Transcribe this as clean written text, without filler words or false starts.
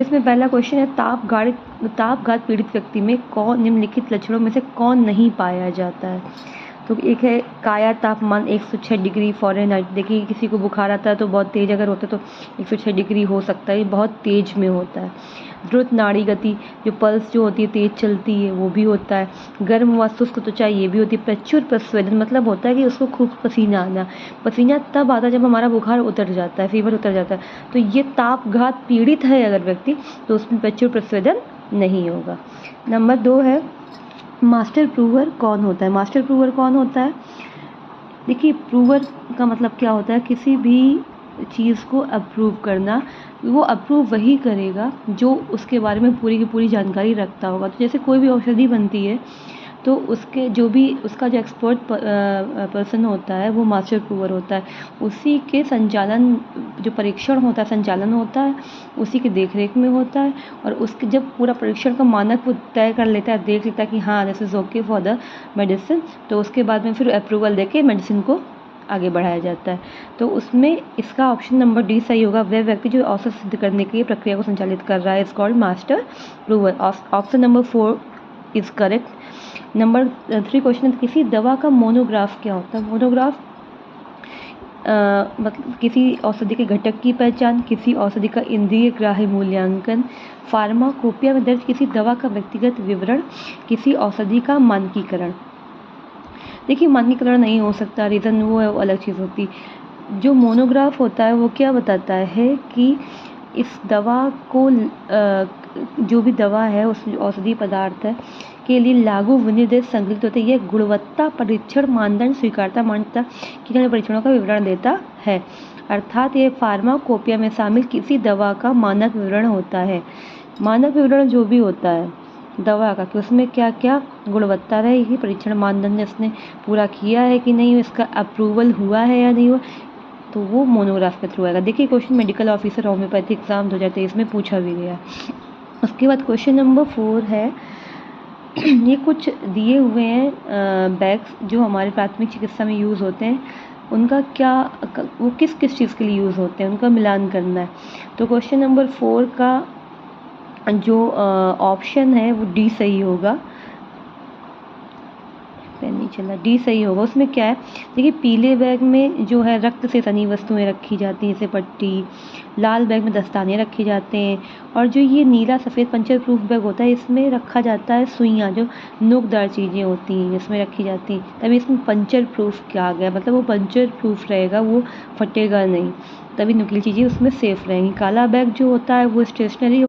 इसमें पहला क्वेश्चन है, तापघात पीड़ित व्यक्ति में कौन निम्नलिखित लक्षणों में से कौन नहीं पाया जाता है। तो एक है काया तापमान 106 डिग्री फ़ारेनहाइट। देखिए किसी को बुखार आता है तो बहुत तेज़ अगर होता है तो 106 डिग्री हो सकता है, ये बहुत तेज में होता है। द्रुत नाड़ी गति, जो पल्स जो होती है तेज चलती है, वो भी होता है। गर्म व शुष्क त्वचा, ये भी होती है। प्रचुर प्रस्वेदन, मतलब होता है कि उसको खूब पसीना आना। पसीना तब आता है जब हमारा बुखार उतर जाता है, फीवर उतर जाता है। तो ये तापघात पीड़ित है अगर व्यक्ति, तो उसमें प्रचुर प्रस्वेदन नहीं होगा। नंबर 2 है, मास्टर प्रूवर कौन होता है। मास्टर प्रूवर कौन होता है? देखिए प्रूवर का मतलब क्या होता है, किसी भी चीज़ को अप्रूव करना। वो अप्रूव वही करेगा जो उसके बारे में पूरी की पूरी जानकारी रखता होगा। तो जैसे कोई भी औषधि बनती है तो उसके जो भी उसका जो एक्सपर्ट पर्सन होता है वो मास्टर प्रूवर होता है। उसी के संचालन, जो परीक्षण होता है, संचालन होता है, उसी के देख रेख में होता है। और उसके जब पूरा परीक्षण का मानक वो तय कर लेता है, देख लेता है कि हाँ this is okay for the medicine, तो उसके बाद में फिर अप्रूवल देके मेडिसिन को आगे बढ़ाया जाता है। तो उसमें इसका ऑप्शन नंबर डी सही होगा। वह व्यक्ति जो औसत सिद्ध करने की प्रक्रिया को संचालित कर रहा है is called master prover. Option number 4 is correct. Number 3 question है, किसी दवा का मोनोग्राफ क्या होता है। मोनोग्राफ मतलब किसी औषधि के घटक की पहचान, किसी औषधि का इंद्रिय ग्राह्य मूल्यांकन, फार्माकोपिया में दर्ज किसी दवा का व्यक्तिगत विवरण, किसी औषधि का मानकीकरण। देखिए मानकीकरण नहीं हो सकता, रीज़न वो है, वो अलग चीज़ होती। जो मोनोग्राफ होता है वो क्या बताता है कि इस दवा को जो भी दवा है, उस औषधि पदार्थ है के लिए लागू विनिर्देश संकलित होते हैं। यह गुणवत्ता परीक्षण मानदंड, स्वीकार्यता मान्यता के परीक्षणों का विवरण देता है। अर्थात ये फार्माकोपिया में शामिल किसी दवा का मानक विवरण होता है। मानक विवरण जो भी होता है दवा का, कि उसमें क्या क्या गुणवत्ता रहेगी, परीक्षण मानदंड इसने पूरा किया है कि नहीं, इसका अप्रूवल हुआ है या नहीं हुआ, तो वो मोनोग्राफ के थ्रू आएगा। देखिए question medical officer homeopathy exam 2023 में पूछा भी गया। उसके बाद क्वेश्चन नंबर 4 है, ये कुछ दिए हुए हैं बैग्स जो हमारे प्राथमिक चिकित्सा में यूज़ होते हैं, उनका क्या, वो किस किस चीज़ के लिए यूज़ होते हैं, उनका मिलान करना है। तो क्वेश्चन नंबर 4 का जो ऑप्शन है वो डी सही होगा। नहीं चला, डी सही होगा। उसमें क्या है, देखिए पीले बैग में जो है रक्त से तनी वस्तुएं रखी जाती हैं, जैसे पट्टी। लाल बैग में दस्ताने रखे जाते हैं। और जो ये नीला सफ़ेद पंचर प्रूफ बैग होता है, इसमें रखा जाता है सुइयाँ, जो नोकदार चीज़ें होती हैं इसमें रखी जाती हैं। तभी इसमें पंचर प्रूफ क्या गया, मतलब वो पंचर प्रूफ रहेगा, वो फटेगा नहीं, तभी नुकीली चीज़ें उसमें सेफ रहेंगी। काला बैग जो होता है वो स्टेशनरी